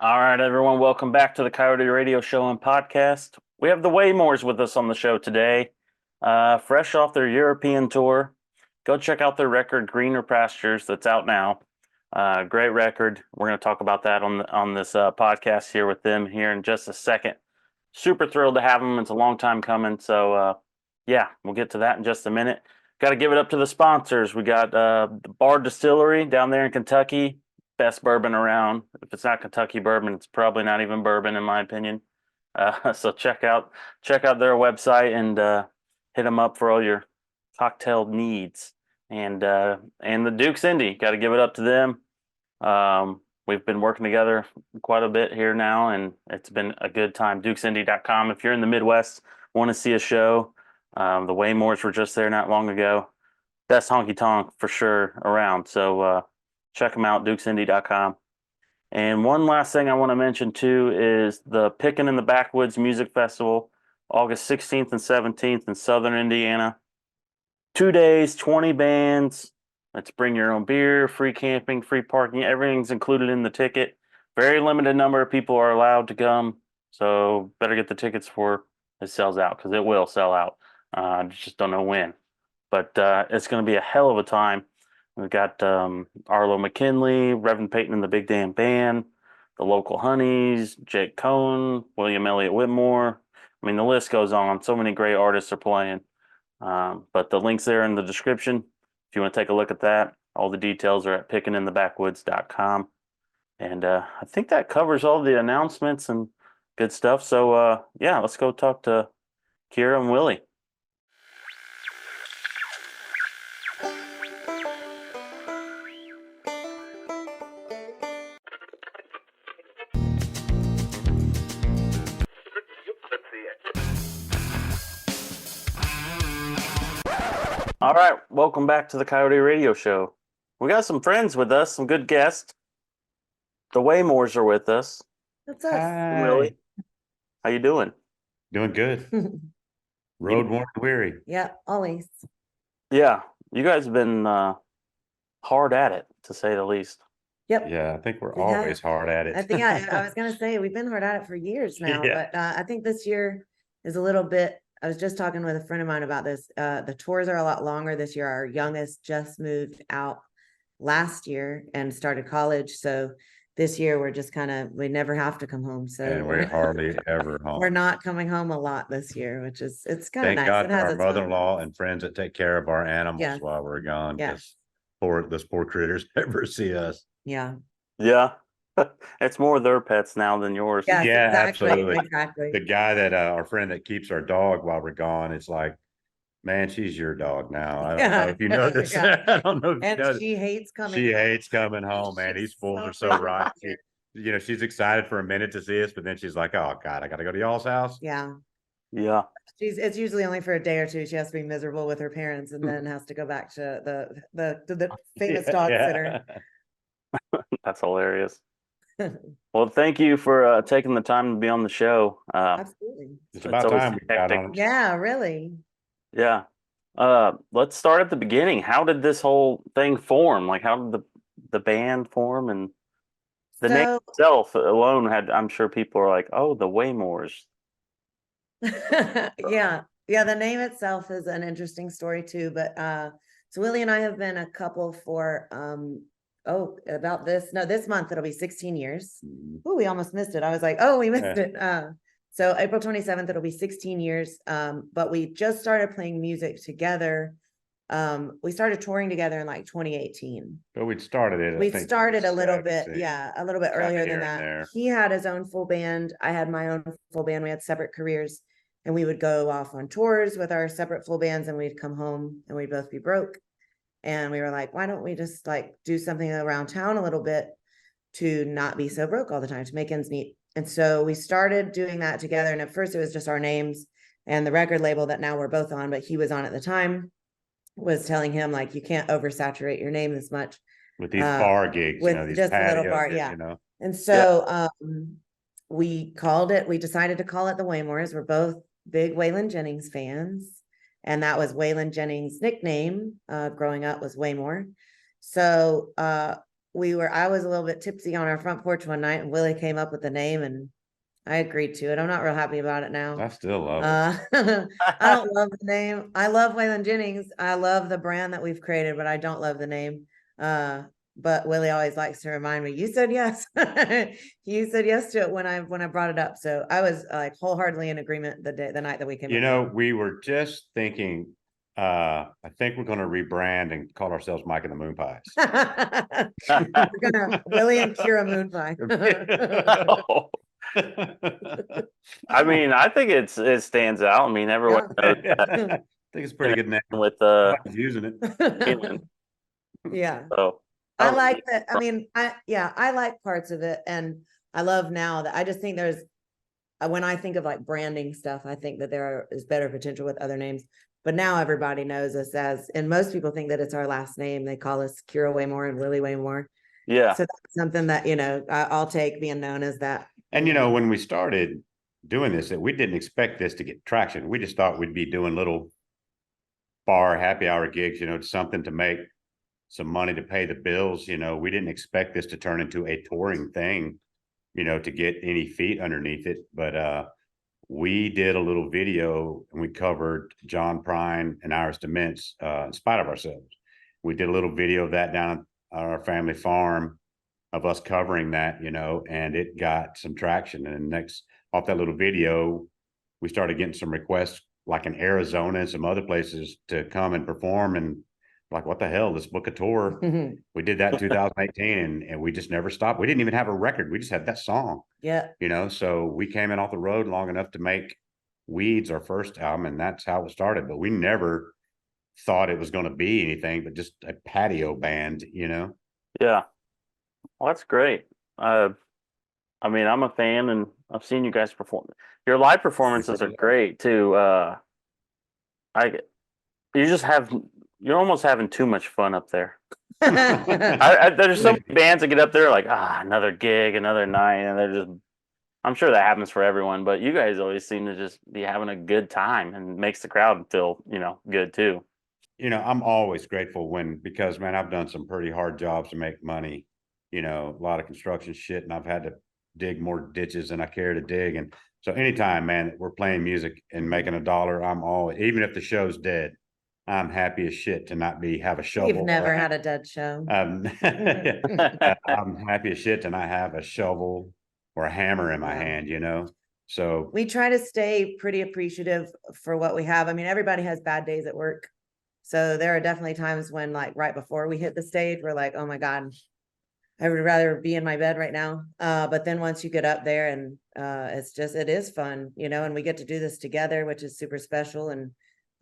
All right, everyone, welcome back to the Coyote Radio Show and Podcast. We have the Waymores with us on the show today, fresh off their European tour. Go check out their record, Greener Pastures, that's out now. Great record. We're going to talk about that on this podcast here with them here in just a second. Super thrilled to have them. It's a long time coming. So, yeah, we'll get to that in just a minute. Got to give it up to the sponsors. We got the Bar Distillery down there in Kentucky. Best bourbon around. If it's not Kentucky bourbon, it's probably not even bourbon in my opinion. So check out their website and hit them up for all your cocktail needs. And the Duke's Indy, got to give it up to them. We've been working together quite a bit here now, and it's been a good time. DukesIndy.com. If you're in the Midwest, want to see a show, the Waymores were just there not long ago. Best honky tonk for sure around. So check them out, DukesIndy.com. And one last thing I want to mention too is the Pickin' in the Backwoods Music Festival, August 16th and 17th in Southern Indiana. 2 days, 20 bands. Let's bring your own beer, free camping, free parking. Everything's included in the ticket. Very limited number of people are allowed to come. So better get the tickets before it sells out, because it will sell out. Just don't know when. But it's going to be a hell of a time. We've got Arlo McKinley, Reverend Peyton and the Big Damn Band, the Local Honeys, Jake Cohn, William Elliott Whitmore. I mean, the list goes on. So many great artists are playing. But the link's there in the description. If you want to take a look at that, all the details are at pickinginthebackwoods.com. And I think that covers all the announcements and good stuff. So, yeah, let's go talk to Kira and Willie. All right, welcome back to the Coyote Radio Show. We got some friends with us, some good guests. The Waymores are with us. That's us. Hi. Willie, how you doing? Doing good. Road worn and weary. Yeah, always. Yeah, you guys have been hard at it, to say the least. Yep. Yeah, I think we're We have. always hard at it. I think I was gonna say we've been hard at it for years now, Yeah. but I think this year is a little bit. I was just talking with a friend of mine about this. The tours are a lot longer this year. Our youngest just moved out last year and started college, so this year we're just we never have to come home. So And we're hardly ever home. we're not coming home a lot this year, which is it's kind of Thank nice. God It for has our its fun. mother-in-law and friends that take care of our animals Yes. while we're gone. Yes. Because those poor critters never see us. Yeah. Yeah, it's more their pets now than yours. Yes, Yeah, exactly. absolutely. Exactly. The guy that our friend that keeps our dog while we're gone, it's like, man, she's your dog now. I don't know if you noticed. Yeah. I don't know if you And noticed. she hates coming. She home. hates coming home, man. These fools are so right. She's excited for a minute to see us, but then she's like, "Oh God, I got to go to y'all's house." Yeah. Yeah. It's usually only for a day or two. She has to be miserable with her parents and then has to go back to the famous dog sitter. That's hilarious. Well, thank you for taking the time to be on the show. Absolutely. It's about always time we got hectic. on. Yeah, really. Yeah. Let's start at the beginning. How did this whole thing form? Like, how did the band form? And the name itself alone I'm sure people are like, oh, the Waymores. Yeah. Yeah, the name itself is an interesting story too. But so Willie and I have been a couple for about this month it'll be 16 years. Oh, we almost missed it. I was like, oh, we missed it. So April 27th, it'll be 16 years. But we just started playing music together. We started touring together in like 2018. But we'd started it. We started a little bit, 17, a little bit earlier than here and that. there. He had his own full band. I had my own full band. We had separate careers, and we would go off on tours with our separate full bands, and we'd come home and we'd both be broke. And we were like, why don't we just like do something around town a little bit to not be so broke all the time, to make ends meet. And so we started doing that together. And at first it was just our names and the record label that now we're both on, but he was on at the time, was telling him like, you can't oversaturate your name this much. With these bar gigs, with these just a little patio bar, gigs, yeah. And so we decided to call it the Waymores. We're both big Waylon Jennings fans. And that was Waylon Jennings' nickname growing up was Waymore. So I was a little bit tipsy on our front porch one night and Willie came up with the name and I agreed to it. I'm not real happy about it now. I still love it. I don't love the name. I love Waylon Jennings. I love the brand that we've created, but I don't love the name. But Willie always likes to remind me, you said yes. You said yes to it when I brought it up. So I was like wholeheartedly in agreement the night that we came. You know, we were just thinking, I think we're going to rebrand and call ourselves Mike and the Moon Pies. We're gonna Willie and Kira Moon Pie. Oh. I mean, I think it stands out. I mean, everyone knows that I think it's a pretty good name. with Nobody's using it. Caitlin. Yeah. So I like that. I mean, I like parts of it. And I love now that I just think there's, when I think of like branding stuff, I think that there is better potential with other names. But now everybody knows us as, and most people think that it's our last name. They call us Kira Waymore and Willie Waymore. yeah. So that's something that, you know, I'll take being known as that. And, you know, when we started doing this, we didn't expect this to get traction. We just thought we'd be doing little bar happy hour gigs, you know, something to make some money to pay the bills. You know, we didn't expect this to turn into a touring thing, you know, to get any feet underneath it. But we did a little video and we covered John Prine and Iris DeMents in spite of ourselves. We did a little video of that down at our family farm of us covering that, you know, and it got some traction. And next off that little video, we started getting some requests like in Arizona and some other places to come and perform. And like, what the hell, let's book a tour. We did that in 2018 and we just never stopped. We didn't even have a record. We just had that song. Yeah. You know, so we came in off the road long enough to make Weeds our first album, and that's how it started. But we never thought it was going to be anything but just a patio band, you know? Yeah. Well, that's great. I mean, I'm a fan and I've seen you guys perform. Your live performances are great too. You're almost having too much fun up there. There's so many bands that get up there like, another gig, another night, and they're just, I'm sure that happens for everyone, but you guys always seem to just be having a good time and makes the crowd feel, you know, good too. You know, I'm always grateful because man, I've done some pretty hard jobs to make money, you know, a lot of construction shit, and I've had to dig more ditches than I care to dig. And so anytime, man, we're playing music and making $1, I'm always, even if the show's dead, I'm happy as shit to not have a shovel. You've never had a dead show. I'm happy as shit to not have a shovel or a hammer in my hand, you know? So we try to stay pretty appreciative for what we have. I mean, everybody has bad days at work. So there are definitely times when like right before we hit the stage, we're like, oh my God, I would rather be in my bed right now. But then once you get up there and it is fun, you know, and we get to do this together, which is super special. And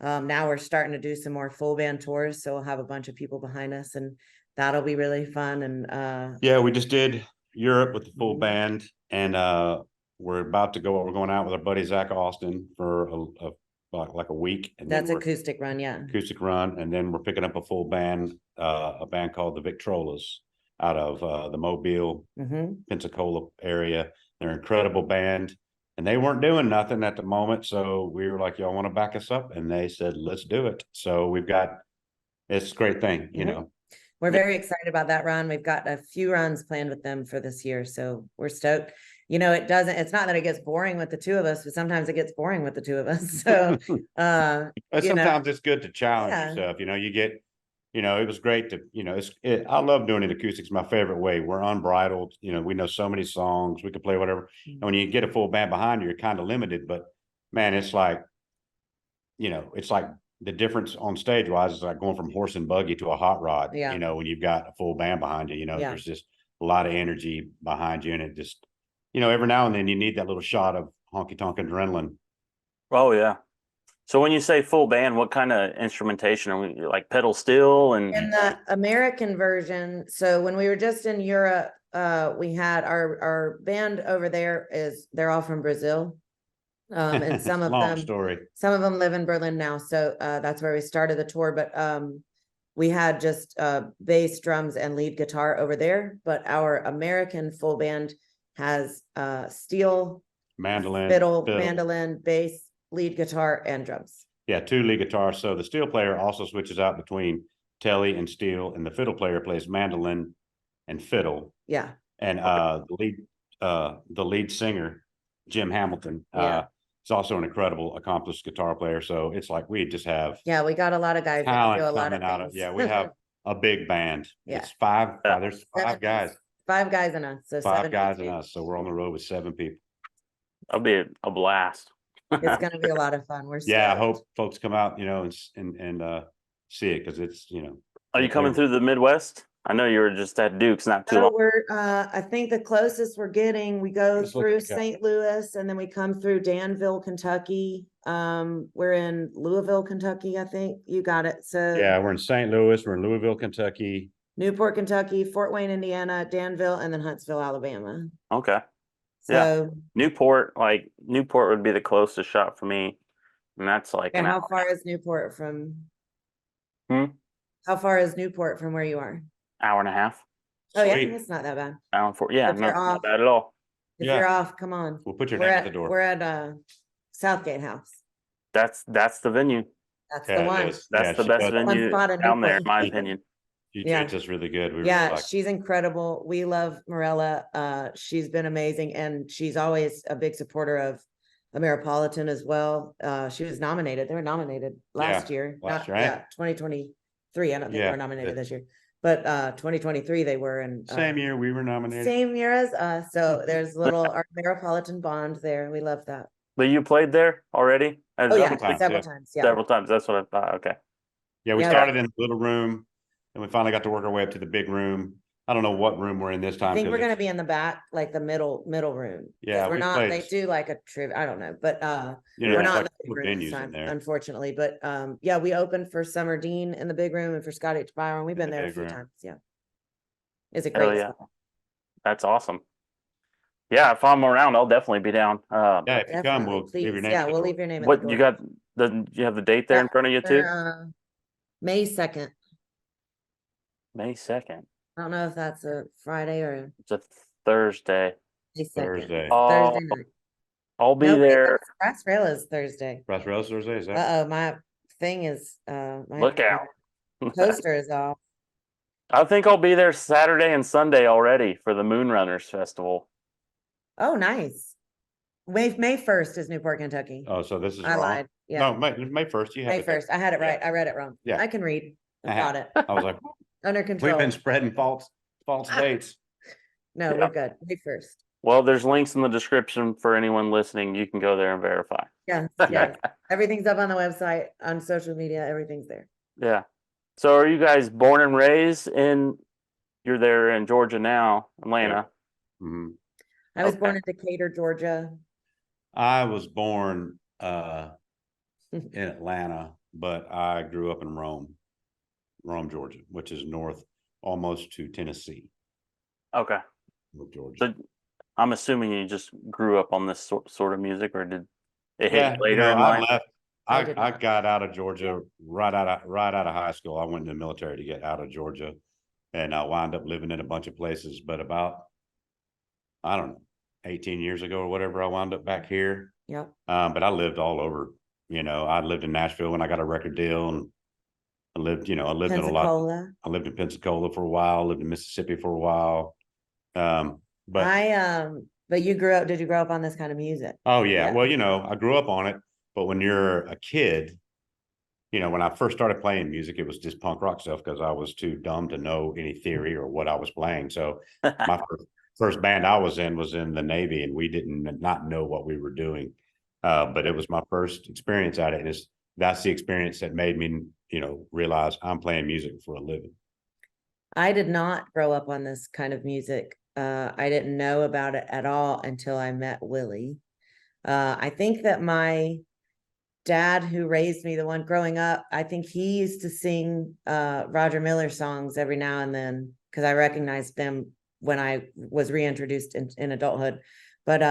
now we're starting to do some more full band tours. So we'll have a bunch of people behind us and that'll be really fun. And yeah, we just did Europe with the full band, and we're about to go. We're going out with our buddy Zach Austin for like a week. And that's acoustic run, acoustic run, and then we're picking up a full band, a band called the Victrolas out of the Mobile, Pensacola area. They're an incredible band, and they weren't doing nothing at the moment. So we were like, y'all want to back us up? And they said, let's do it. So it's a great thing, you know. We're very excited about that run. We've got a few runs planned with them for this year. So we're stoked. You know, it's not that it gets boring with the two of us, but sometimes it gets boring with the two of us. So, sometimes it's good to challenge yourself. You know, it was great to, you know, I love doing it acoustics, my favorite way. We're unbridled. You know, we know so many songs, we can play whatever. And when you get a full band behind you, you're kind of limited, but man, it's like, you know, it's like the difference on stage wise is like going from horse and buggy to a hot rod, you know, when you've got a full band behind you, you know, there's just a lot of energy behind you. And it just, you know, every now and then you need that little shot of honky tonk adrenaline. Oh yeah. So when you say full band, what kind of instrumentation are we like? Pedal steel and in the American version? So when we were just in Europe, we had our band over there they're all from Brazil. And some of them live in Berlin now. So that's where we started the tour. But we had just bass, drums, and lead guitar over there. But our American full band has steel, mandolin, fiddle, mandolin, bass, lead guitar, and drums. Yeah, 2 lead guitars. So the steel player also switches out between telly and steel, and the fiddle player plays mandolin and fiddle. Yeah. And the lead singer, Jim Hamilton, Yeah. is also an incredible, accomplished guitar player. So it's like we just have Yeah, we got a lot of guys that can do talent a lot of coming out of. things. Yeah, we have a big band. Yeah. It's five. Yeah. There's Seven- five guys. 5 guys and us. So Five 7 guys and people. us. So we're on the road with 7 people. That'll be a blast. It's gonna be a lot of fun. We're Yeah, I stoked. hope folks come out, and see it because it's Are you coming through the Midwest? I know you were just at Duke's not too So long. we're I think the closest we're getting, we go Just look through at the- St. Louis and then we come through Danville, Kentucky. We're in Louisville, Kentucky, I think. You got it. So Yeah, we're in St. Louis. We're in Louisville, Kentucky. Newport, Kentucky, Fort Wayne, Indiana, Danville, and then Huntsville, Alabama. Okay. Yeah. So Newport would be the closest shot for me. And that's like and an how hour. far is Newport from Hmm? how far is Newport from where you are? Hour and a half. Oh yeah, Sweet. it's not that bad. Hour and 4. Yeah, If you're not off. bad at all. If Yeah. you're off, come on. We'll put your We're name at at the door. we're at Southgate House. That's the venue. That's Yeah, the it one. is. That's Yeah, the she best does- venue spot in down there, in Newport. my opinion. She Yeah. treats us really good. We really Yeah, like. she's incredible. We love Morella. She's been amazing and she's always a big supporter of Ameripolitan as well. She was nominated. They were nominated last year. last Not- year, yeah, 2023. I don't think they Yeah, were nominated it- this year, but 2023 they were in Same year we were nominated. same year as us. So there's little our Ameripolitan bond there. We love that. But you played there already? Oh yeah, times, several yeah. times. Yeah. Several times. That's what I thought. Okay. Yeah, we Yeah. started in the little room, and we finally got to work our way up to the big room. I don't know what room we're in this time. I think 'cause we're gonna it's- be in the back, like the middle room. 'Cause Yeah, we're we not, played- they do like a trivia, I don't know, but you know, we're it's not in like the big four room this venues in time, there. unfortunately, but yeah, we opened for Summer Dean in the big room and for Scott H. Byron. We've been the there a big few room. times, yeah. It's a Hell great yeah. spot. That's awesome. Yeah, if I'm around, I'll definitely be down. Yeah, if you come, Definitely, we'll leave your please. name. Yeah, at the we'll door. leave your name at the What door. you got you have the date there in front of you too? May 2nd. May 2nd. I don't know if that's a Friday or It's a Thursday. May 2nd. Thursday. It's Oh, Thursday night. I'll be No, wait, there. that's Rail is Thursday. Brass Rails Thursday, is that? Uh-oh, my thing is, my Look out. poster is off. I think I'll be there Saturday and Sunday already for the Moonrunners Festival. Oh, nice. May 1st is Newport, Kentucky. Oh, so this is I wrong. lied. Yeah, No, May 1st, you have May it there. 1st. I had it Yeah. right. I read it wrong. Yeah. I can read. I I got it. I was like, Under we've control. been spreading false dates. No, Yeah. we're good. May 1st. Well, there's links in the description for anyone listening. You can go there and verify. Yeah, yeah. Everything's up on the website, on social media, everything's there. Yeah. So are you guys born and raised you're there in Georgia now, Atlanta? Mhm. I was Okay. born in Decatur, Georgia. I was born in Atlanta, but I grew up in Rome, Georgia, which is north almost to Tennessee, Okay. North Georgia. So I'm assuming you just grew up on this sort of music, or did it hit Yeah, you later in I life? left. I did I not. got out of Georgia right out of high school. I went in the military to get out of Georgia, and I wound up living in a bunch of places. But about, I don't know, 18 years ago or whatever, I wound up back here. Yep. But I lived all over. I lived in Nashville when I got a record deal, and I lived in a lot. Pensacola. I lived in Pensacola for a while. Lived in Mississippi for a while. But But did you grow up on this kind of music? oh yeah, Yeah. well, I grew up on it, but when you're a kid, when I first started playing music, it was just punk rock stuff because I was too dumb to know any theory or what I was playing. So my first band I was in the Navy, and we didn't not know what we were doing. But it was my first experience at it, and that's the experience that made me, realize I'm playing music for a living. I did not grow up on this kind of music. I didn't know about it at all until I met Willie. I think that my dad, who raised me, the one growing up, I think he used to sing Roger Miller songs every now and then because I recognized them when I was reintroduced in adulthood. But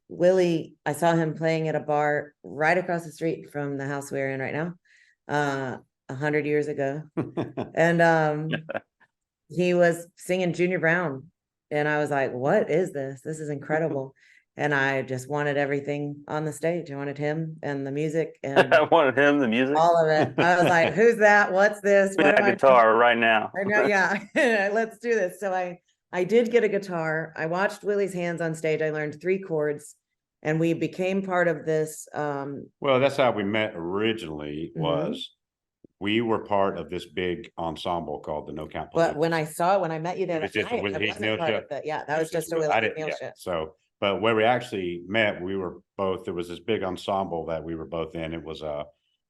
Willie, I saw him playing at a bar right across the street from the house we're in right now, 100 years ago. And he was singing Junior Brown. And I was like, what is this? This is incredible. And I just wanted everything on the stage. I wanted him and the music and I wanted him, the music. all of it. I was like, who's that? What's this? Give me What am that I guitar right now. doing? I know, yeah, let's do this. So I I did get a guitar. I watched Willie's hands on stage. I learned 3 chords, and we became part of this. Well, that's how we met originally. Mhm. Was we were part of this big ensemble called the No Count But Blues. when I met you there, It was that just a night, Willie I Heath wasn't Neal part show. of the, yeah, that was just a I Willie didn't, Neal yeah. show. So, but where we actually met, we were both, there was this big ensemble that we were both in. It was an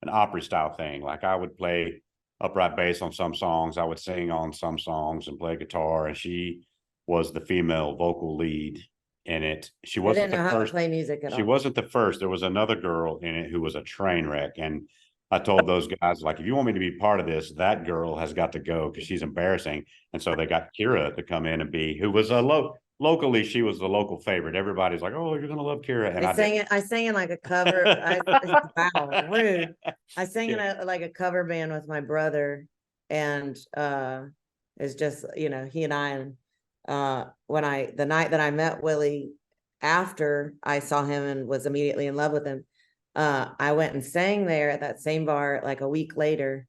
Opry style thing. Like I would play upright bass on some songs, I would sing on some songs and play guitar, and she was the female vocal lead in it. She I wasn't didn't know the how to first. play music at She all. wasn't the first. There was another girl in it who was a train wreck, and I told those guys, like, if you want me to be part of this, that girl has got to go because she's embarrassing. And so they got Kira to come in and be, who was a locally, she was the local favorite. Everybody's like, "Oh, you're gonna love Kira," and I sang in like a cover. Wow, rude. I sang in like a cover band with my brother, and it's just, he and I, and the night that I met Willie, after I saw him and was immediately in love with him, I went and sang there at that same bar like a week later,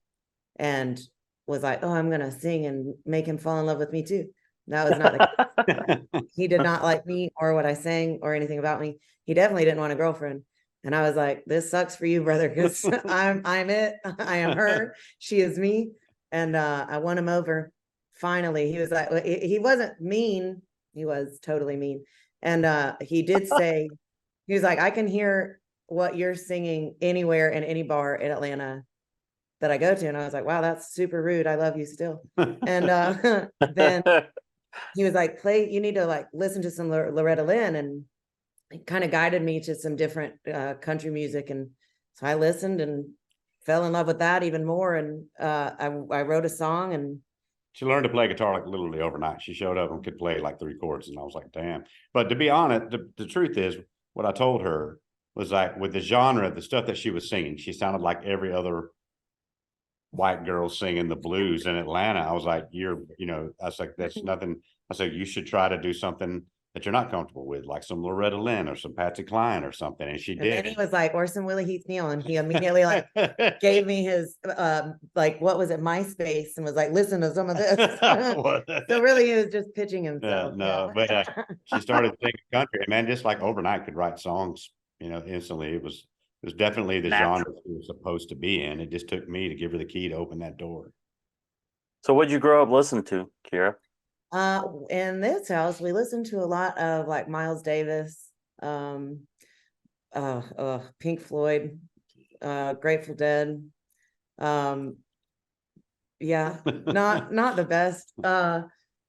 and was like, oh, I'm gonna sing and make him fall in love with me too. That was not the he did not like me or what I sang or anything about me. He definitely didn't want a girlfriend. And I was like, this sucks for you, brother, because I'm it. I am her. She is me. And I won him over. Finally, he was like, he wasn't mean. He was totally mean. And he did say, he was like, I can hear what you're singing anywhere in any bar in Atlanta that I go to. And I was like, wow, that's super rude. I love you still. And then he was like, you need to like listen to some Loretta Lynn, and he kind of guided me to some different country music. And so I listened and fell in love with that even more. And I wrote a song, and she learned to play guitar like literally overnight. She showed up and could play like 3 chords, and I was like, damn. But to be honest, the truth is, what I told her was like, with the genre, the stuff that she was singing, she sounded like every other white girl singing the blues in Atlanta. I was like, I was like, that's nothing. I said, you should try to do something that you're not comfortable with, like some Loretta Lynn or some Patsy Cline or something. And she and did. then he was like, or some Willie Heath Neal, and he immediately like gave me his like, what was it, MySpace, and was like, listen to some of this. So really, he was just pitching himself. But she started singing country, and man, just like overnight could write songs, instantly. It was definitely the genre she was supposed to be in. It just took me to give her the key to open that door. So what'd you grow up listening to, Kira? In this house, we listened to a lot of like Miles Davis, Pink Floyd, Grateful Dead. Yeah, not the best. I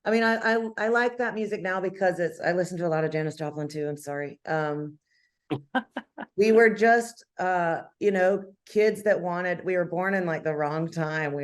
mean, I like that music now because I listen to a lot of Janis Joplin too. I'm sorry. We were just kids that we were born in like the wrong time.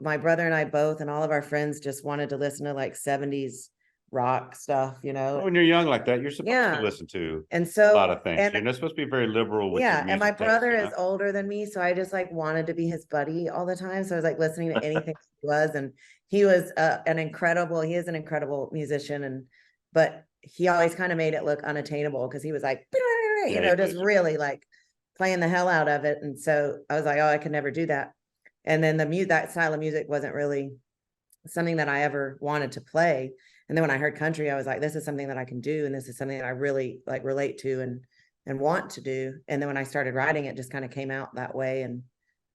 My brother and I both, and all of our friends just wanted to listen to like 70s rock stuff, When you're young like that, you're supposed to listen to and so a lot of things. and You're not supposed to be very liberal with your music and my taste, brother is older than me, so I just like wanted to be his buddy all the time. So I was like listening to anything he was, and he was he is an incredible musician, but he always kind of made it look unattainable because he was like, just really like playing the hell out of it. And so I was like, oh, I could never do that. And then that style of music wasn't really something that I ever wanted to play. And then when I heard country, I was like, this is something that I can do, and this is something that I really like relate to and want to do. And then when I started writing, it just kind of came out that way. And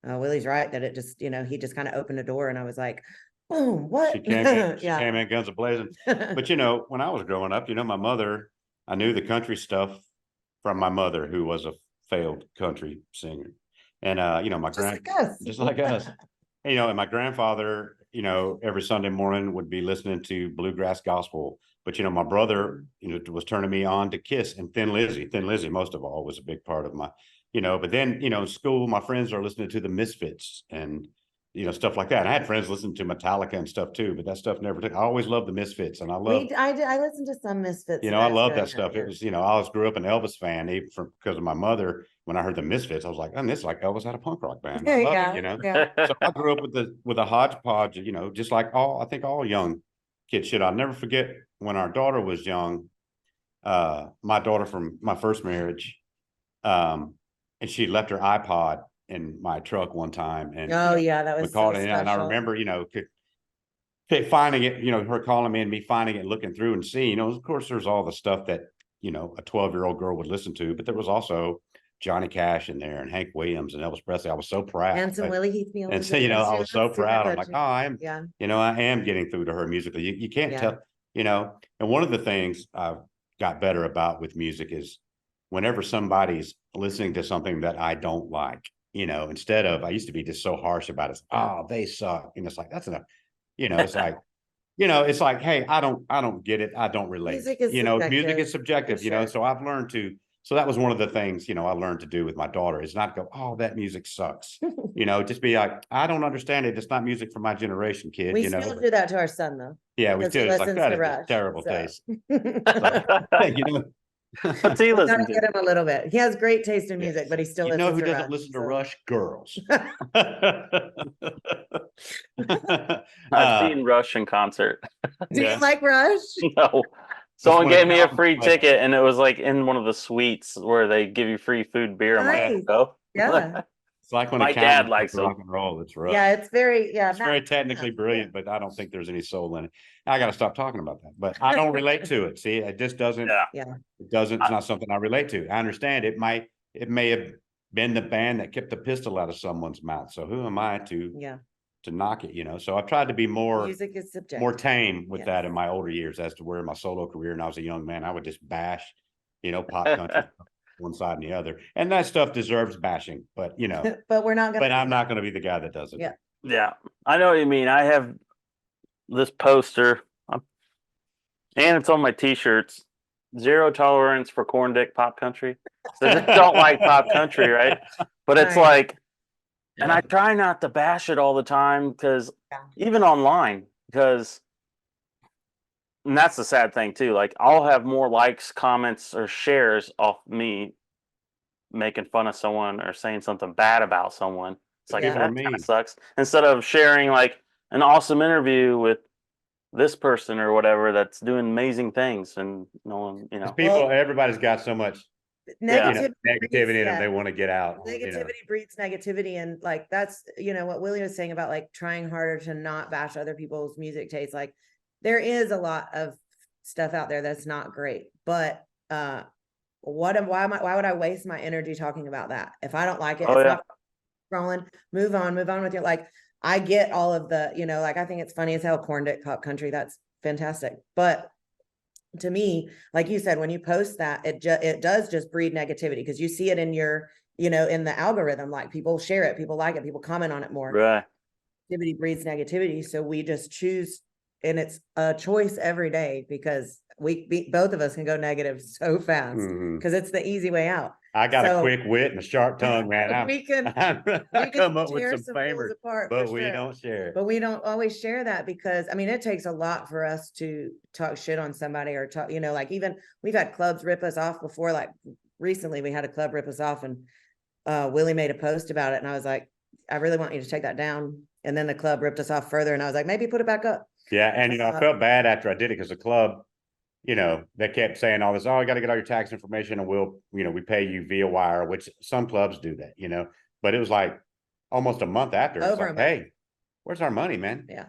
Willie's right that it just, he just kind of opened a door, and I was like, oh, what? She came in guns a-blazing. But when I was growing up, my mother, I knew the country stuff from my mother, who was a failed country singer. And my just like us. And my grandfather, every Sunday morning would be listening to bluegrass gospel. But my brother, was turning me on to Kiss and Thin Lizzy. Thin Lizzy, most of all, was a big part of my, but then, in school, my friends are listening to the Misfits and stuff like that. And I had friends listening to Metallica and stuff too, but that stuff never took. I always loved the Misfits, and I listened to some Misfits. I love that stuff. It was, I always grew up an Elvis fan, even because of my mother. When I heard the Misfits, I was like, "Oh, this is like Elvis had a punk rock band." I love it, Yeah. So I grew up with a hodgepodge, just like I think all young kids should. I'll never forget when our daughter was young. My daughter from my first marriage, and she left her iPod in my truck one time, and that was so special. and I remember, finding it, her calling me and me finding it, looking through and seeing, of course, there's all the stuff that, a 12-year-old girl would listen to, but there was also Johnny Cash in there and Hank Williams and Elvis Presley. I was so proud. And some Willie Heath And Mullins. so, I was so proud. I'm like, oh, Yeah. I am getting through to her musically. You can't tell, and one of the things I've got better about with music is whenever somebody's listening to something that I don't like, instead of, I used to be just so harsh about it. Oh, they suck. And it's like, that's enough. It's like, it's like, hey, I don't get it. I don't relate. Music is music is subjective, sure. so I've learned so that was one of the things, I learned to do with my daughter is not go, oh, that music sucks. Just be like, I don't understand it. It's not music for my generation, kid. We still do that to our son though. Yeah, we do. It's like, that is Rush, terrible so. taste. So, What's he listening Get him a little bit. He has great taste in music, but he still who listens to doesn't Rush, listen to so. Rush? Girls. I've seen Rush in concert. Do you like Rush? No. Someone one gave of me a Calvin's free buddies. ticket, and it was like in one of the suites where they give you free food, beer. I'm Nice. like, go. Yeah. It's like when My a dad Calvin likes rock them. and roll. It's Rush. Yeah, it's very It's very technically brilliant, but I don't think there's any soul in it. I got to stop talking about that. But I don't relate to it. See, it just doesn't. Yeah. It doesn't. It's not something I relate to. I understand it may have been the band that kept the pistol out of someone's mouth. So who am I to knock it? So I've tried to be more music is subjective. more tame with that in my older years, as to where in my solo career, and I was a young man, I would just bash, pop country. One side and the other, and that stuff deserves bashing, but but we're not gonna. But I'm not going to be the guy that does it. Yeah, I know what you mean. I have this poster, and it's on my T-shirts. 0 tolerance for corn dick pop country. So I just don't like pop country, right? But it's like, and I try not to bash it all the time because even online, and that's the sad thing too. Like I'll have more likes, comments, or shares off me making fun of someone or saying something bad about someone. It's like that kind of sucks. Instead of sharing like an awesome interview with this person or whatever that's doing amazing things, and no one, everybody's got so much negativity in them they want to get out. Negativity breeds negativity, and like that's what Willie was saying about like trying harder to not bash other people's music tastes. Like there is a lot of stuff out there that's not great, but why would I waste my energy talking about that if I don't like it? It's not scrolling. Move on with your like. I get all of the like I think it's funny as hell corn dick pop country. That's fantastic, but to me, like you said, when you post that, it does just breed negativity because you see it in your in the algorithm. Like people share it, people like it, people comment on it more. Right. Negativity breeds negativity, so we just choose, and it's a choice every day because both of us can go negative so fast because it's the easy way out. I got a quick wit and a sharp tongue, man. We can come up with some favors, but we don't share it. But we don't always share that because it takes a lot for us to talk shit on somebody or talk, like even we've had clubs rip us off before. Like recently we had a club rip us off and Willie made a post about it and I was like, I really want you to take that down. And then the club ripped us off further and I was like, maybe put it back up. Yeah, and I felt bad after I did it because the club, they kept saying all this, oh, I got to get all your tax information and we'll, we pay you via wire, which some clubs do that, but it was like almost a month after. It's like, hey, where's our money, man? Yeah.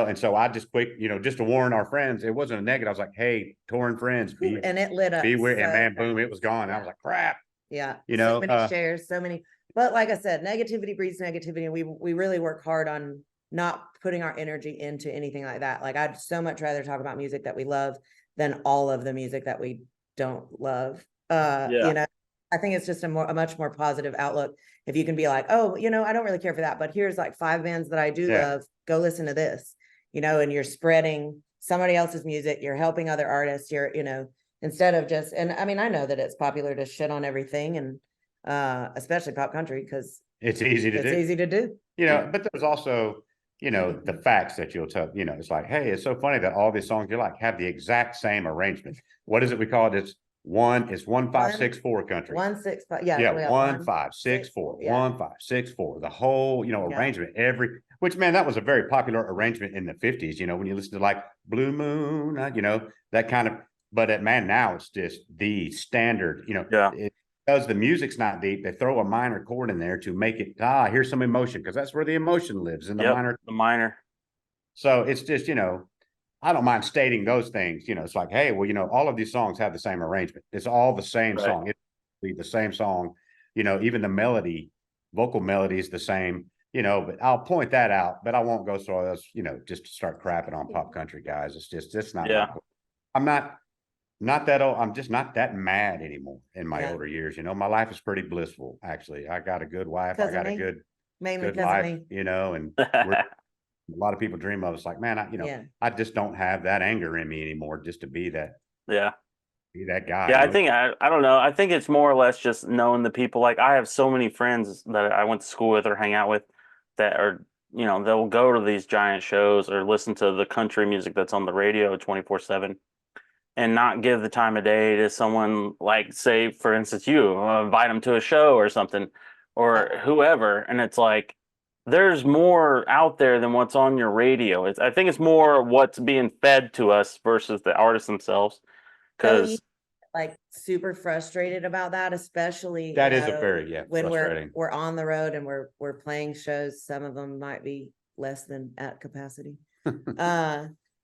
And so I just just to warn our friends, it wasn't a negative. I was like, hey, torn friends, and it lit up. Beware. And man, boom, it was gone. I was like, crap. Yeah. So many shares, so many, but like I said, negativity breeds negativity. And we really work hard on not putting our energy into anything like that. Like I'd so much rather talk about music that we love than all of the music that we don't love. I think it's just a much more positive outlook. If you can be like, oh, I don't really care for that, but here's like 5 bands that I do love. Go listen to this, and you're spreading somebody else's music. You're helping other artists. You're, instead of just, and I mean, I know that it's popular to shit on everything and especially pop country because it's easy to do. But there's also, the facts that you'll tell, it's like, hey, it's so funny that all these songs you like have the exact same arrangement. What is it we call it? It's 1-5-6-4 country. 1-6-5. Yeah. 1-5-6-4. 1-5-6-4. The whole, arrangement, which man, that was a very popular arrangement in the 50s, when you listen to like Blue Moon, that kind of, but man, now it's just the standard, because the music's not deep, they throw a minor chord in there to make it, here's some emotion, because that's where the emotion lives, in the minor. The minor. So it's just, I don't mind stating those things. It's like, hey, well, all of these songs have the same arrangement. It's all the same Right. song. It's the same song. Even the melody, vocal melody is the same. But I'll point that out. But I won't go so as just to start crapping on pop country guys. It's not Yeah. I'm not that old. I'm just not that mad anymore in my Yeah. older years. My life is pretty blissful, actually. I got a good wife. I Because of got a me. Mainly good because of life, me. and we're, a lot of people dream of. It's like, man, Yeah. I just don't have that anger in me anymore just to be that Yeah. guy. Yeah, I don't know. I think it's more or less just knowing the people. Like I have so many friends that I went to school with or hang out with that are, they'll go to these giant shows or listen to the country music that's on the radio 24/7 and not give the time of day to someone like, say, for instance, you invite them to a show or something or whoever. And it's like, there's more out there than what's on your radio. I think it's more what's being fed to us versus the artists themselves. So you Because like super frustrated about that, especially that is a very when frustrating. we're on the road and we're playing shows. Some of them might be less than at capacity.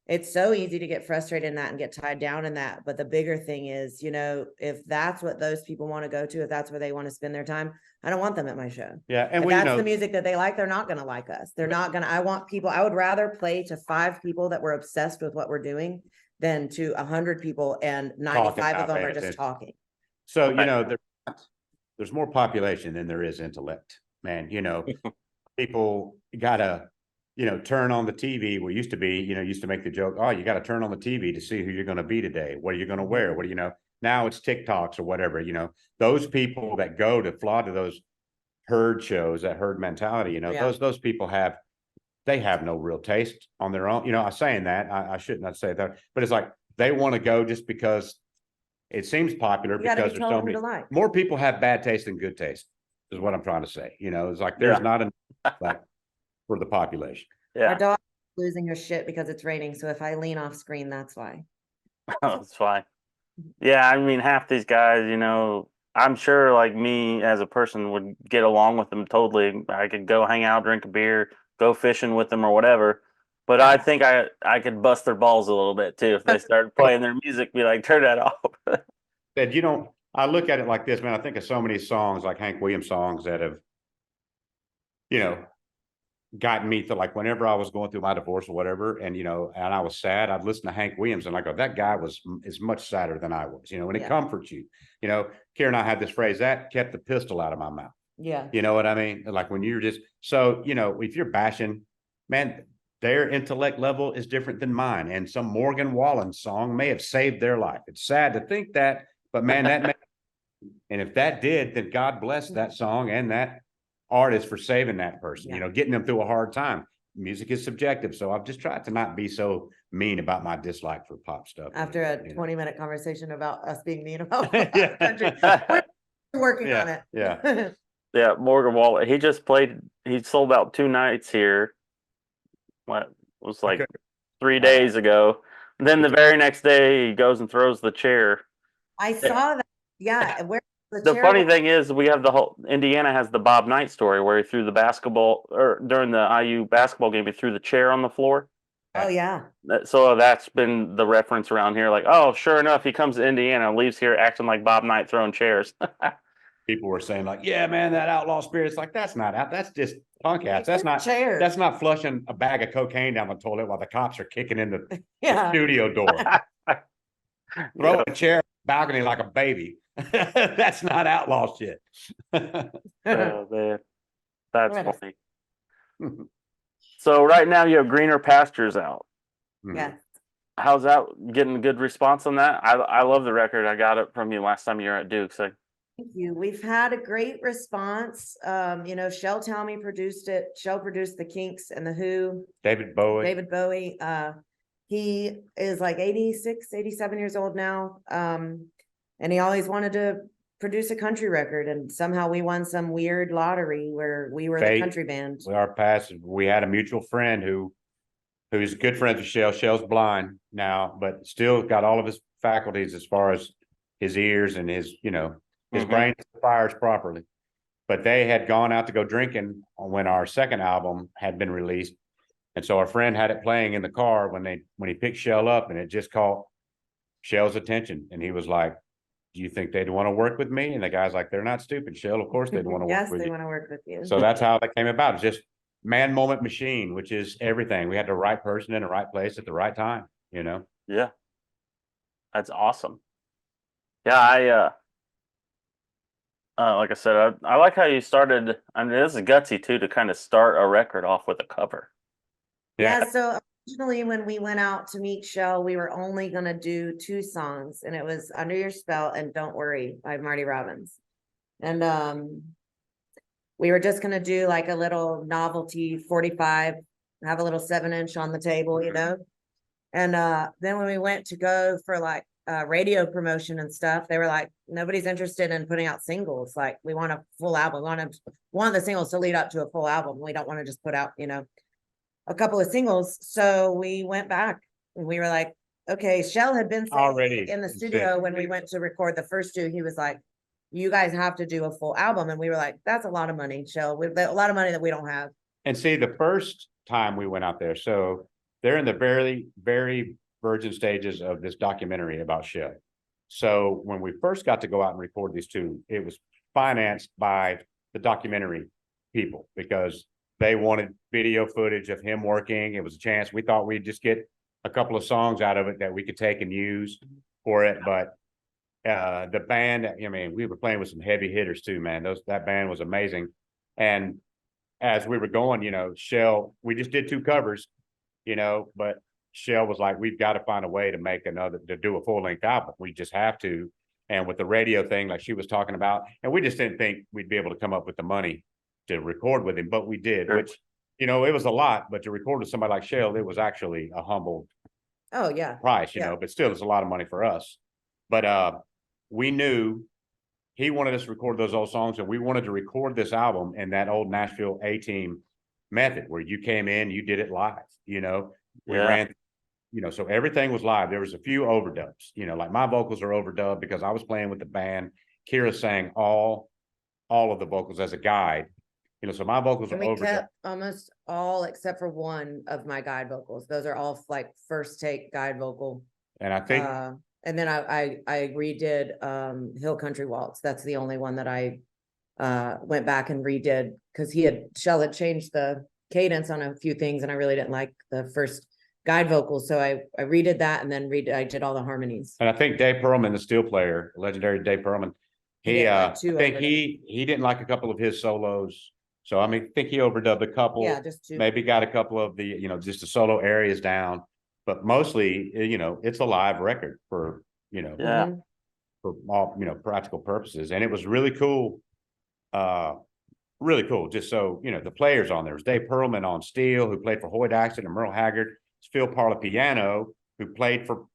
It's so easy to get frustrated in that and get tied down in that. But the bigger thing is, if that's what those people want to go to, if that's where they want to spend their time, I don't want them at my show. Yeah, and If that's the music that they like, they're not going to like us. They're not going to. I want people. I would rather play to 5 people that were obsessed with what we're doing than to 100 people and 95 of them are just talking. So there's more population than there is intellect, man. People gotta turn on the TV. We used to be, used to make the joke, oh, you got to turn on the TV to see who you're going to be today. What are you going to wear? What do you know? Now it's TikToks or whatever, those people that go to fly to those herd shows, that herd mentality, those people they have no real taste on their own. I'm saying that I should not say that, but it's like they want to go just because it seems popular because there's so many more people have bad taste than good taste is what I'm trying to say. It's like there's not enough like for the population. Yeah. Our dog is losing her shit because it's raining. So if I lean off screen, that's why. Oh, that's fine. Yeah, I mean, half these guys, I'm sure like me as a person would get along with them totally. I could go hang out, drink a beer, go fishing with them or whatever. But I think I could bust their balls a little bit too if they started playing their music. Be like, turn that off. Said, I look at it like this, man. I think of so many songs like Hank Williams songs that have, gotten me to like whenever I was going through my divorce or whatever, and and I was sad, I'd listen to Hank Williams and I go, that guy is much sadder than I was, and it comforts you. Kira and I had this phrase that kept the pistol out of my mouth. Yeah. You know what I mean? Like when you're just so, if you're bashing, man, their intellect level is different than mine. And some Morgan Wallen song may have saved their life. It's sad to think that, but man, and if that did, then God bless that song and that artist for saving that person, getting them through a hard time. Music is subjective. So I've just tried to not be so mean about my dislike for pop stuff. After a 20-minute conversation about us being mean about country, we're working on it. Yeah. Yeah, Morgan Wallen. He just played. He sold out 2 nights here. What was like 3 days ago. And then the very next day, he goes and throws the chair. I saw that. Yeah, where the funny thing is, we have the whole Indiana has the Bob Knight story where he threw the basketball or during the IU basketball game, he threw the chair on the floor. Oh yeah. So that's been the reference around here. Like, oh, sure enough, he comes to Indiana, leaves here acting like Bob Knight throwing chairs. People were saying like, yeah, man, that outlaw spirit's like, that's not out. That's just punk ass. That's not chairs. That's not flushing a bag of cocaine down the toilet while the cops are kicking in the studio door. Throw a chair balcony like a baby. That's not outlaw shit. Oh man, that's funny. So right now you have Greener Pastures out. Yeah. How's that getting a good response on that? I love the record. I got it from you last time you were at Duke. So thank you. We've had a great response. Shell Talmy produced it. Shell produced the Kinks and the Who. David Bowie. He is like 86, 87 years old now. And he always wanted to produce a country record. And somehow we won some weird lottery where we were the country band. We had a mutual friend who's good friends with Shell. Shell's blind now, but still got all of his faculties as far as his ears and his brain fires properly. But they had gone out to go drinking when our second album had been released. And so our friend had it playing in the car when he picked Shell up, and it just caught Shell's attention. And he was like, do you think they'd want to work with me? And the guy's like, they're not stupid, Shell. Of course they'd want to work Yes, with they you. want to work with you. So that's how that came about. It's just man moment machine, which is everything. We had the right person in the right place at the right time, you know? Yeah. That's awesome. Yeah, like I said, I like how you started. I mean, this is gutsy too to kind of start a record off with a cover. Yeah. Yeah, so originally when we went out to meet Shell, we were only gonna do 2 songs, and it was Under Your Spell and Don't Worry by Marty Robbins. And we were just gonna do like a little novelty 45, have a little 7-inch on the table, you know? And then when we went to go for like radio promotion and stuff, they were like, nobody's interested in putting out singles. Like, we want a full album. We want the singles to lead up to a full album. We don't want to just put out, you know, a couple of singles. So we went back and we were like, okay, Shell had been saying Already in the studio when we went to record the first 2, he was like, you guys have to do a full album. And we were like, that's a lot of money, Shell. A lot of money that we don't have. And see, the first time we went out there, so they're in the very, very virgin stages of this documentary about Shell. So when we first got to go out and record these 2, it was financed by the documentary people because they wanted video footage of him working. It was a chance. We thought we'd just get a couple of songs out of it that we could take and use for it. But the band, I mean, we were playing with some heavy hitters too, man. That band was amazing. And as we were going, you know, Shell, we just did 2 covers, you know, but Shell was like, we've got to find a way to do a full length album. We just have to. And with the radio thing, like she was talking about, and we just didn't think we'd be able to come up with the money to record with him, but we did, Sure. which, you know, it was a lot, but to record with somebody like Shell, it was actually a humble Oh, yeah. price, you Yeah. know, but still it's a lot of money for us. But we knew he wanted us to record those old songs, and we wanted to record this album in that old Nashville A-Team method where you came in, you did it live, you know, we Yeah. ran, you know, so everything was live. There was a few overdubs, you know, like my vocals are overdubbed because I was playing with the band. Kira sang all of the vocals as a guide, you know, so my vocals And are we overdubbed. kept almost all except for one of my guide vocals. Those are all like first take guide vocal. And I think And then I redid Hill Country Waltz. That's the only one that I went back and redid because Shell had changed the cadence on a few things, and I really didn't like the first guide vocals. So I redid that, and then I did all the harmonies. And I think Dave Pearlman, the steel player, legendary Dave Pearlman, He did like I 2 think overdubs. he didn't like a couple of his solos. So I mean, I think he overdubbed a couple. Yeah, just 2. Maybe got a couple of the, you know, just the solo areas down. But mostly, you know, it's a live record for, you know, Yeah. Mhm. for all, you know, practical purposes. And it was really cool. Really cool. Just so, you know, the players on there was Dave Pearlman on steel, who played for Hoyt Axton and Merle Haggard. Phil Parlapiano, who played for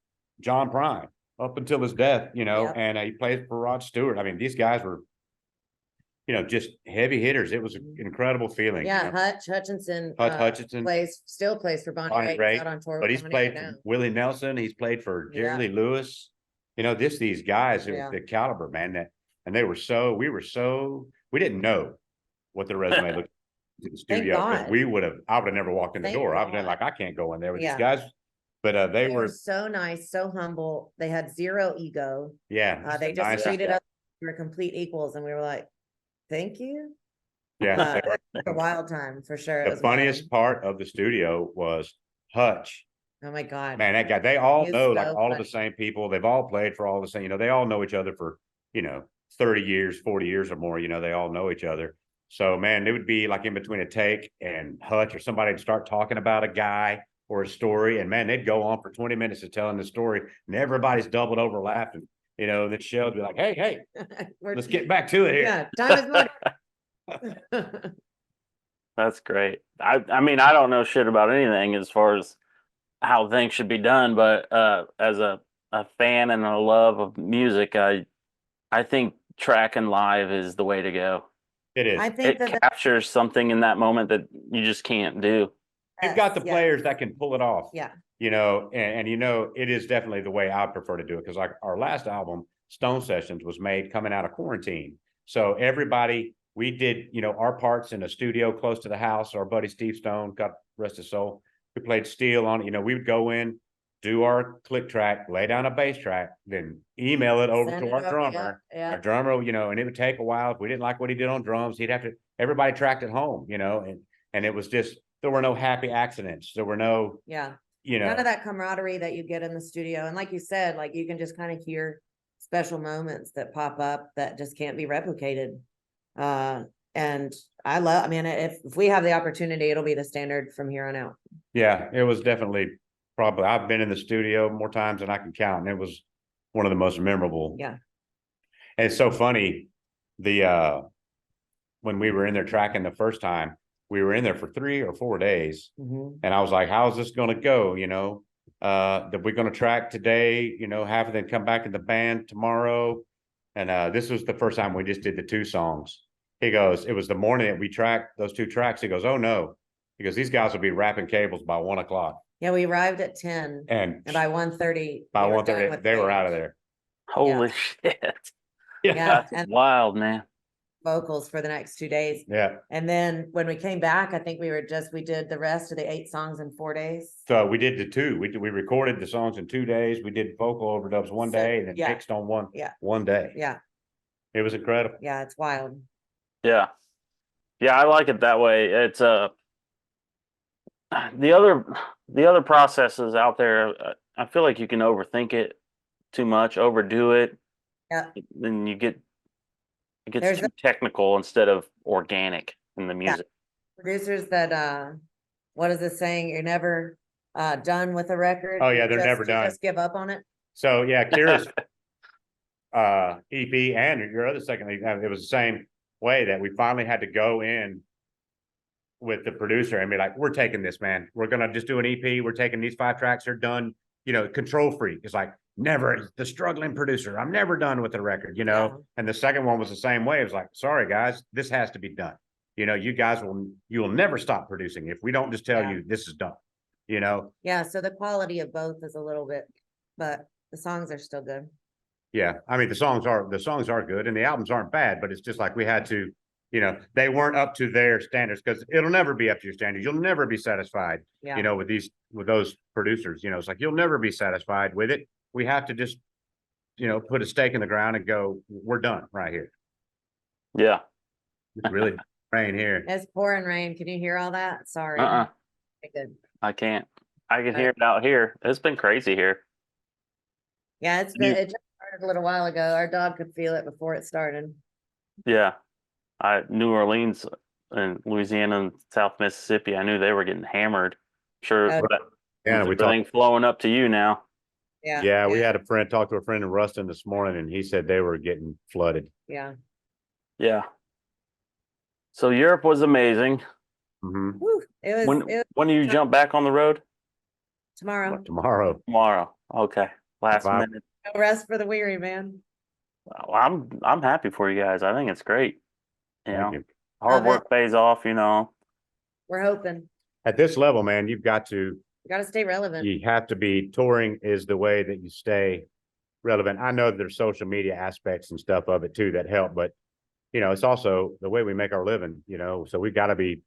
John Prine up until his death, you know, Yep. and he played for Rod Stewart. I mean, these guys were, you know, just heavy hitters. It was an incredible feeling. Yeah, you know? Hutchinson. Hutch Hutchinson still plays for Bonnie Bonnie Raitt. Raitt, He's out on tour but with he's Bonnie played right for now. Willie Nelson. He's played for Jerry Yeah. Lee Lewis. You know, just these guys, Yeah. the caliber, man. And we didn't know what the resume looked like in the Thank studio. 'Cause God. I would have never walked in the Thank door. I was God. like, I can't go in there with Yeah. these guys. But they They were were, so nice, so humble. They had 0 ego. yeah. They just nice. treated us, we were complete equals, and we were like, thank you. Yeah. It was a wild time for sure. It The was wild. funniest part of the studio was Hutch. Oh my God. Man, that guy, they all He is know like so all of the funny. same people. They've all played for all the same, you know, they all know each other for, you know, 30 years, 40 years or more, you know, they all know each other. So man, it would be like in between a take and Hutch or somebody would start talking about a guy or a story. And man, they'd go on for 20 minutes of telling the story and everybody's doubled over laughing, you know, then Shell would be like, hey, We're- let's get back to it here. Yeah, time is money. That's great. I mean, I don't know shit about anything as far as how things should be done, but as a fan and a love of music, I think tracking live is the way to go. It is. I think It captures something in that moment that you just can't do. You've got the yes. players that can pull it off. Yeah. You know, and you know, it is definitely the way I prefer to do it. Because like our last album, Stone Sessions, was made coming out of quarantine. So everybody, we did, you know, our parts in a studio close to the house. Our buddy Steve Stone, God rest his soul, We played steel on it. You know, we would go in, do our click track, lay down a bass track, then email it over Send to it our over, drummer. yeah. Our drummer, you know, and it would take a while. If we didn't like what he did on drums, he'd have to, everybody tracked it home, you know, and it was just, there were no happy accidents. There were no, Yeah. you know, None of that camaraderie that you get in the studio. And like you said, like you can just kind of hear special moments that pop up that just can't be replicated. And I mean, if we have the opportunity, it'll be the standard from here on out. yeah, it was definitely probably, I've been in the studio more times than I can count, and it was one of the most memorable. Yeah. And it's so funny, when we were in there tracking the first time, we were in there for 3 or 4 days. Mhm. And I was like, how's this going to go? You know, that we're going to track today, you know, have them come back in the band tomorrow. And this was the first time we just did the 2 songs. He goes, it was the morning that we tracked those 2 tracks. He goes, oh no, because these guys will be wrapping cables by 1 o'clock. Yeah, we arrived at 10 And and by 1:30, by we were 1:30, done with they were out of cables. there. Holy shit. Yeah, That's and wild, man. vocals for the next 2 days. Yeah. And then when we came back, I think we did the rest of the 8 songs in 4 days. So we did the 2. We recorded the songs in 2 days. We did vocal overdubs one So, day and then yeah. mixed on one Yeah. one day. Yeah. It was incredible. Yeah. It's wild. Yeah. Yeah, I like it that way. It's the other processes out there, I feel like you can overthink it too much, overdo it. Yeah. Then it gets There's too technical instead of organic in the music. Producers that what is this saying? You're never done with a record. Oh, yeah, they're never You done. just give up on it. So yeah, Kira's EP and your other second, it was the same way that we finally had to go in with the producer and be like, we're taking this, man. We're gonna just do an EP. We're taking these 5 tracks. They're done. You know, Control Freak is like, never, the struggling producer. I'm never done with the record, you know. Yeah. And the second one was the same way. It was like, sorry guys, this has to be done. You know, you will never stop producing if we don't just tell Yeah. you this is done. You know. Yeah. So the quality of both is a little bit, but the songs are still good. Yeah, I mean the songs are good and the albums aren't bad, but it's just like we had to, you know, they weren't up to their standards because it'll never be up to your standards. You'll never be satisfied, Yeah. you know, with those producers. You know, it's like you'll never be satisfied with it. We have to just, you know, put a stake in the ground and go, we're done right here. Yeah. It's really rain here. It's pouring rain. Can you hear all that? Sorry. Uh-uh. Okay, good. I can't. I can hear it out here. It's been crazy here. Yeah, it just started a little while ago. Our dog could feel it before it started. Yeah. New Orleans and Louisiana and South Mississippi, I knew they were getting hammered. Sure, Oh, but Yeah, with everything flowing up to you now. Yeah. Yeah, we had a talk to a friend in Ruston this morning, and he said they were getting flooded. Yeah. Yeah. So Europe was amazing. Mm-hmm. Woo. It was When do you jump back on the road? tomorrow. Tomorrow. Tomorrow. Okay. Last Five. minute. No rest for the weary, man. Well, I'm happy for you guys. I think it's great. You know, Thank you. hard Love it. work pays off, you know. We're hoping. At this level, man, you've got to, You got to stay relevant. you have to be, touring is the way that you stay relevant. I know there's social media aspects and stuff of it too that help, but you know, it's also the way we make our living, you know, so we got to be,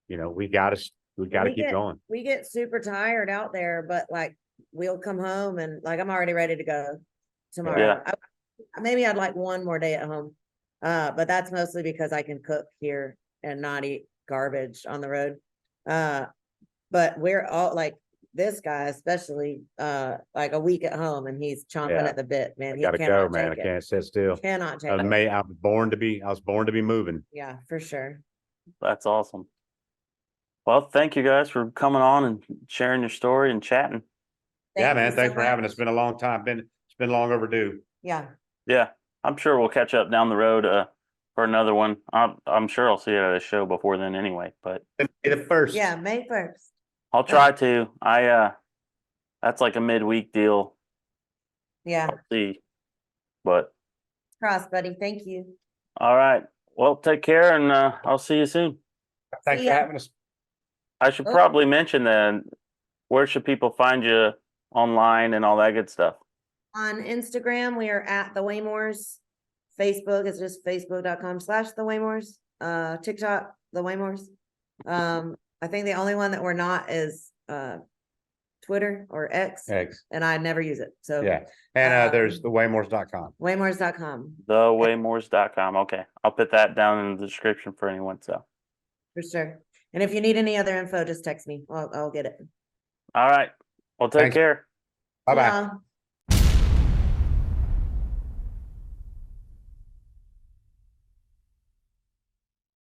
you know, we got to keep going. We get super tired out there, but like we'll come home and like I'm already ready to go tomorrow. Maybe I'd like one more day at home. But that's mostly because I can cook here and not eat garbage on the road. But we're all like this guy, especially like a week at home and he's chomping Yeah. at the bit, man. I He gotta go, cannot man. I take it. can't sit still. Cannot take I it. was born to be moving. Yeah, for sure. That's awesome. Well, thank you guys for coming on and sharing your story and chatting. Yeah, Thank man. you so Thanks for having much. us. It's been a long time. It's been long overdue. Yeah. Yeah, I'm sure we'll catch up down the road for another one. I'm sure I'll see you at a show before then anyway, but The first. Yeah, May 1st. I'll try to. That's like a midweek deal. Yeah. I'll see. But Cross, buddy. Thank you. all right. Well, take care and I'll see you soon. Thanks See for ya. having us. I should Oh. probably mention then where should people find you online and all that good stuff? On Instagram, we are at the Waymores. Facebook is just facebook.com/the Waymores. TikTok, the Waymores. I think the only one that we're not is Twitter or X, X. and I never use it. So Yeah. And there's the Waymores.com. Waymores.com Thewaymores.com. Okay. I'll put that down in the description for anyone. So, for sure. And if you need any other info, just text me. I'll get it. all right. Well, take Thanks. care. Bye bye. Yeah.